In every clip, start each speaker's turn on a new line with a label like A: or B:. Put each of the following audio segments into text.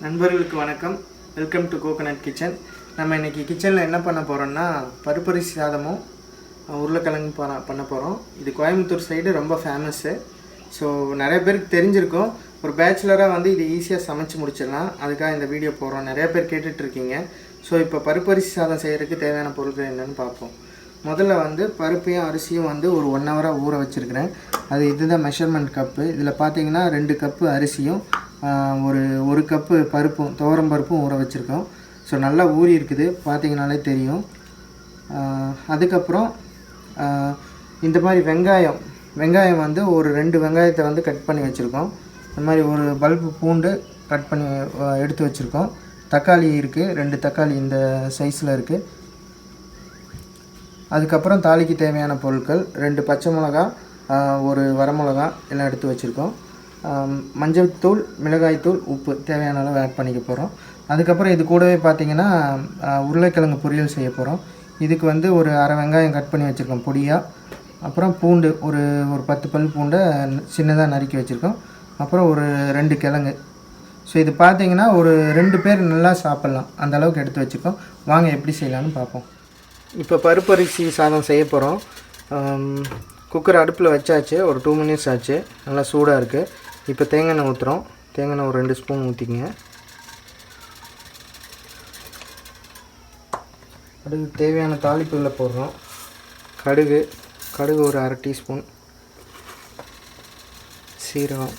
A: நண்பர்களுக்கு வணக்கம். Welcome to coconut kitchen. நம்ம இன்றைக்கி கிச்சனில் என்ன பண்ண போகிறோம்னா பருப்பரிசி சாதமும் உருளைக்கிழங்கு பண்ண போகிறோம். இது கோயம்புத்தூர் சைடு ரொம்ப ஃபேமஸ்ஸு. ஸோ நிறைய பேருக்கு தெரிஞ்சிருக்கும். ஒரு பேச்சுலராக வந்து இது ஈஸியாக சமைச்சு முடிச்சிடலாம். அதுக்காக இந்த வீடியோ போடுறோம். நிறைய பேர் கேட்டுட்ருக்கீங்க. ஸோ இப்போ பருப்பரிசி சாதம் செய்கிறதுக்கு தேவையான பொருட்கள் என்னென்னு பார்ப்போம். முதல்ல வந்து பருப்பையும் அரிசியும் வந்து ஒரு 1 ஹவராக ஊற வச்சுருக்கிறேன். அது இதுதான் மெஷர்மெண்ட் கப்பு. இதில் பார்த்தீங்கன்னா 2 கப்பு அரிசியும் ஒரு கப்பு பருப்பும் துவரம் பருப்பும் ஊற வச்சுருக்கோம். ஸோ நல்லா ஊறி இருக்குது, பார்த்தீங்கனாலே தெரியும். அதுக்கப்புறம் இந்த மாதிரி வெங்காயம் வந்து ஒரு 2 வெங்காயத்தை வந்து கட் பண்ணி வச்சுருக்கோம். இந்த மாதிரி ஒரு பல்பு பூண்டு கட் பண்ணி எடுத்து வச்சுருக்கோம். தக்காளி இருக்குது, 2 தக்காளி இந்த சைஸில் இருக்குது. அதுக்கப்புறம் தாளிக்கு தேவையான பொருட்கள் 2 பச்சை மிளகா, ஒரு வரமிளகா எல்லாம் எடுத்து வச்சுருக்கோம். மஞ்சள் தூள், மிளகாய் தூள், உப்பு தேவையான அளவு ஆட் பண்ணிக்க போகிறோம். அதுக்கப்புறம் இது கூடவே பார்த்திங்கன்னா உருளைக்கிழங்கு பொரியல் செய்ய போகிறோம். இதுக்கு வந்து ஒரு அரை வெங்காயம் கட் பண்ணி வச்சுருக்கோம் பொடியாக. அப்புறம் பூண்டு ஒரு 10 பல் பூண்டை சின்னதாக நறுக்கி வச்சுருக்கோம். அப்புறம் ஒரு 2 கிழங்கு. ஸோ இது பார்த்திங்கன்னா ஒரு 2 பேர் நல்லா சாப்பிட்லாம், அந்த அளவுக்கு எடுத்து வச்சுருக்கோம். வாங்க எப்படி செய்யலான்னு பார்ப்போம். இப்போ பருப்பரிசி சாதம் செய்ய போகிறோம். குக்கர் அடுப்பில் வச்சாச்சு, ஒரு 2 மினிட்ஸ் ஆச்சு. நல்லா சூடாக இருக்குது. இப்போ தேங்காய் எண்ணெய் ஊற்றுறோம். தேங்காய் எண்ணெய் ஒரு 2 ஸ்பூன் ஊற்றிக்கங்க. அடுத்து தேவையான தாளிப்புகளை போடுறோம். கடுகு ஒரு 1/2 டீஸ்பூன், சீரகம்,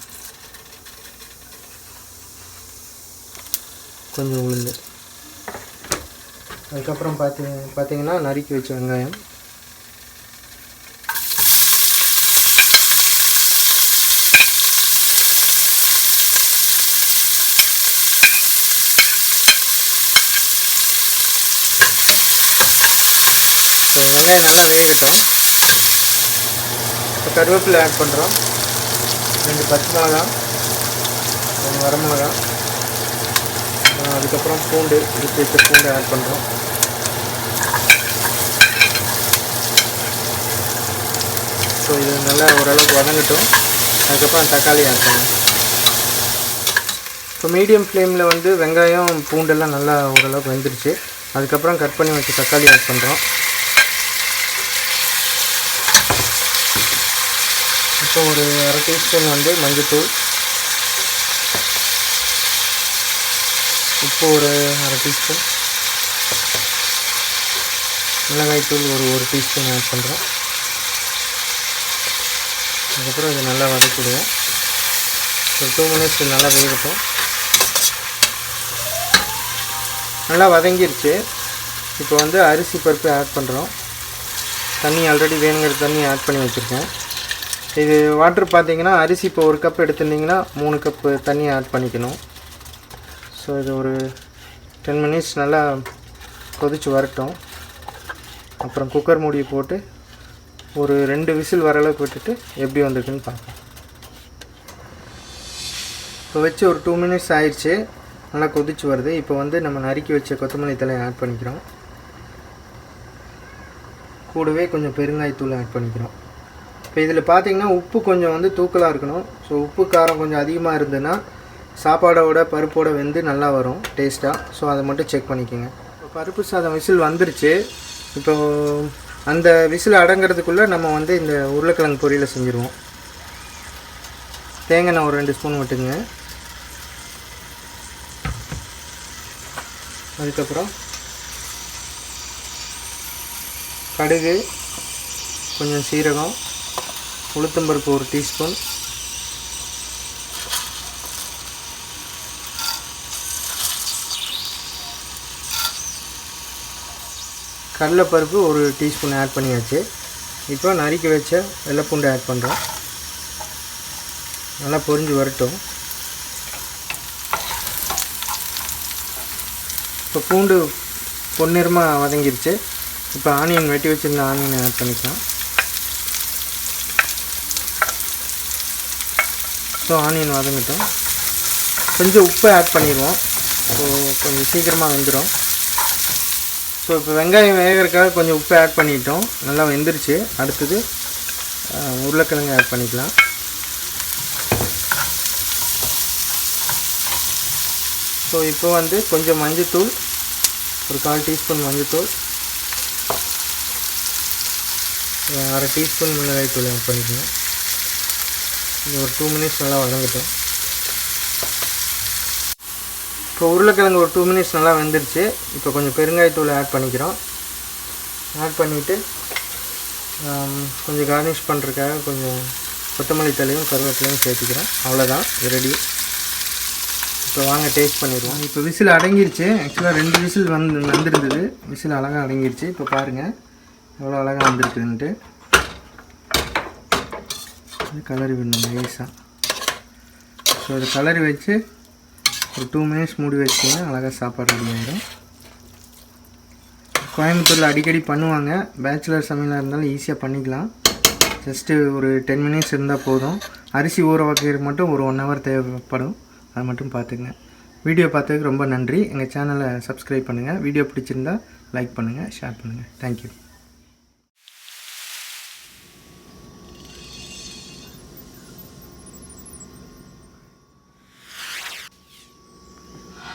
A: கொஞ்சம் உளுந்து, அதுக்கப்புறம் பார்த்தீங்கன்னா நறுக்கி வச்ச வெங்காயம், வெங்காயம் நல்லா வேகட்டும். இப்போ கருவேப்பிலை ஆட் பண்ணுறோம். 2 பச்சை மிளகா, 1 வரமிளகா, அதுக்கப்புறம் பூண்டு எடுத்து வச்ச பூண்டு ஆட் பண்ணுறோம். ஸோ இது நல்லா ஓரளவுக்கு வதங்கட்டும். அதுக்கப்புறம் தக்காளி ஆட் பண்ணுவோம். இப்போ மீடியம் ஃப்ளேமில் வந்து வெங்காயம் பூண்டெல்லாம் நல்லா ஓரளவுக்கு வெந்துருச்சு. அதுக்கப்புறம் கட் பண்ணி வச்ச தக்காளி ஆட் பண்ணுறோம். இப்போ ஒரு 1/2 டீஸ்பூன் வந்து மஞ்சள்தூள், உப்பு ஒரு 1/2 டீஸ்பூன், மிளகாய்த்தூள் ஒரு டீஸ்பூன் ஆட் பண்ணுறோம். அதுக்கப்புறம் இது நல்லா வதக்கிடுவோம். ஒரு 2 மினிட்ஸ் நல்லா வேகட்டும். நல்லா வதங்கிருச்சு. இப்போ வந்து அரிசி பருப்பு ஆட் பண்ணுறோம். தண்ணி ஆல்ரெடி வேணுங்கிற தண்ணி ஆட் பண்ணி வச்சுருக்கேன். இது வாட்டர் பார்த்திங்கன்னா அரிசி இப்போ 1 கப் எடுத்துட்டிங்கன்னா 3 கப்பு தண்ணி ஆட் பண்ணிக்கணும். ஸோ இது ஒரு 10 மினிட்ஸ் நல்லா கொதித்து வரட்டும். அப்புறம் குக்கர் மூடியை போட்டு ஒரு 2 விசில் வர அளவுக்கு விட்டுட்டு எப்படி வந்திருக்குன்னு பார்ப்போம். இப்போ வச்சு ஒரு 2 மினிட்ஸ் ஆயிடுச்சு. நல்லா கொதிச்சு வருது. இப்போ வந்து நம்ம நறுக்கி வச்ச கொத்தமல்லி தழையை ஆட் பண்ணிக்கிறோம். கூடவே கொஞ்சம் பெருங்காயத்தூள் ஆட் பண்ணிக்கிறோம். இப்போ இதில் பார்த்திங்கன்னா உப்பு கொஞ்சம் வந்து தூக்கலாக இருக்கணும். ஸோ உப்பு காரம் கொஞ்சம் அதிகமாக இருந்ததுன்னா சாப்பாடோட பருப்போட வெந்து நல்லா வரும் டேஸ்ட்டாக. ஸோ அதை மட்டும் செக் பண்ணிக்கோங்க. இப்போ பருப்பு சாதம் விசில் வந்துருச்சு. இப்போ அந்த விசில் அடங்கிறதுக்குள்ளே நம்ம வந்து இந்த உருளைக்கிழங்கு பொரியலை செஞ்சுருவோம். தேங்காய் எண்ணெய் ஒரு 2 ஸ்பூன் விட்டுங்க. அதுக்கப்புறம் கடுகு, கொஞ்சம் சீரகம், உளுத்தம்பருப்பு ஒரு டீஸ்பூன், கடலைப்பருப்பு ஒரு டீஸ்பூன் ஆட் பண்ணியாச்சு. இப்போ நறுக்கி வச்ச வெள்ளைப்பூண்டு ஆட் பண்ணுறோம். நல்லா பொரிஞ்சு வரட்டும். இப்போ பூண்டு பொன்னிறமாக வதங்கிருச்சு. இப்போ ஆனியன் வெட்டி வச்சுருந்த ஆனியனை ஆட் பண்ணிக்கலாம். ஸோ ஆனியன் வதங்கட்டும். கொஞ்சம் உப்பு ஆட் பண்ணிடுவோம். ஸோ கொஞ்சம் சீக்கிரமாக வெந்துடும். ஸோ இப்போ வெங்காயம் வேகிறதுக்காக கொஞ்சம் உப்பு ஆட் பண்ணிட்டோம். நல்லா வெந்துருச்சு. அடுத்தது உருளைக்கிழங்கு ஆட் பண்ணிக்கலாம். ஸோ இப்போ வந்து கொஞ்சம் மஞ்சத்தூள், ஒரு 1/4 டீஸ்பூன் மஞ்சத்தூள், 1/2 டீஸ்பூன் மிளகாய் தூள் ஆட் பண்ணிக்கணும். இது ஒரு 2 மினிட்ஸ் நல்லா வதங்கட்டும். இப்போ உருளைக்கிழங்கு ஒரு 2 மினிட்ஸ் நல்லா வெந்துடுச்சு. இப்போ கொஞ்சம் பெருங்காயத்தூள் ஆட் பண்ணிக்கிறோம். ஆட் பண்ணிவிட்டு கொஞ்சம் கார்னிஷ் பண்ணுறதுக்காக கொஞ்சம் கொத்தமல்லி தழையும் கருவேப்பிலையும் சேர்த்துக்கிறோம். அவ்வளோதான், இது ரெடி. இப்போ வாங்க டேஸ்ட் பண்ணிடுவோம். இப்போ விசில் அடங்கிருச்சு. ஆக்சுவலாக 2 விசில் வந்துருந்தது. விசில் அழகாக அடங்கிருச்சு. இப்போ பாருங்கள் எவ்வளோ அழகாக வந்துருக்குன்ட்டு. கலரி விடணும் நைஸாக. ஸோ இது கலரி வச்சு ஒரு 2 மினிட்ஸ் மூடி வச்சிங்கன்னா அழகாக சாப்பாடு ரெடி ஆகிடும். கோயம்புத்தூரில் அடிக்கடி பண்ணுவாங்க. பேச்சுலர் சமையலாக இருந்தாலும் ஈஸியாக பண்ணிக்கலாம். ஜஸ்ட்டு ஒரு 10 மினிட்ஸ் இருந்தால் போதும். அரிசி ஊற வைக்கிறதுக்கு மட்டும் ஒரு 1 ஹவர் தேவைப்படும். அதை மட்டும் பார்த்துங்க. வீடியோ பார்த்ததுக்கு ரொம்ப நன்றி. எங்கள் சேனலை சப்ஸ்கிரைப் பண்ணுங்கள். வீடியோ பிடிச்சிருந்தா லைக் பண்ணுங்கள், ஷேர் பண்ணுங்கள். தேங்க்யூ.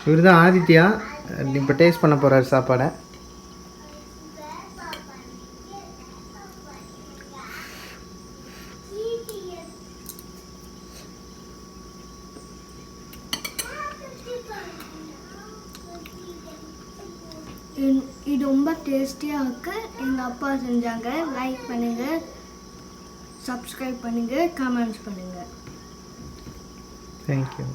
A: இவர் தான் ஆதித்யா. இப்போ டேஸ்ட் பண்ண போகிறார் சாப்பாடை.
B: இது ரொம்ப டேஸ்டியாக இருக்கு. எங்கள் அப்பா செஞ்சாங்க. லைக் பண்ணுங்கள், சப்ஸ்கிரைப் பண்ணுங்கள், கமெண்ட்ஸ் பண்ணுங்கள்.
A: தேங்க்யூ.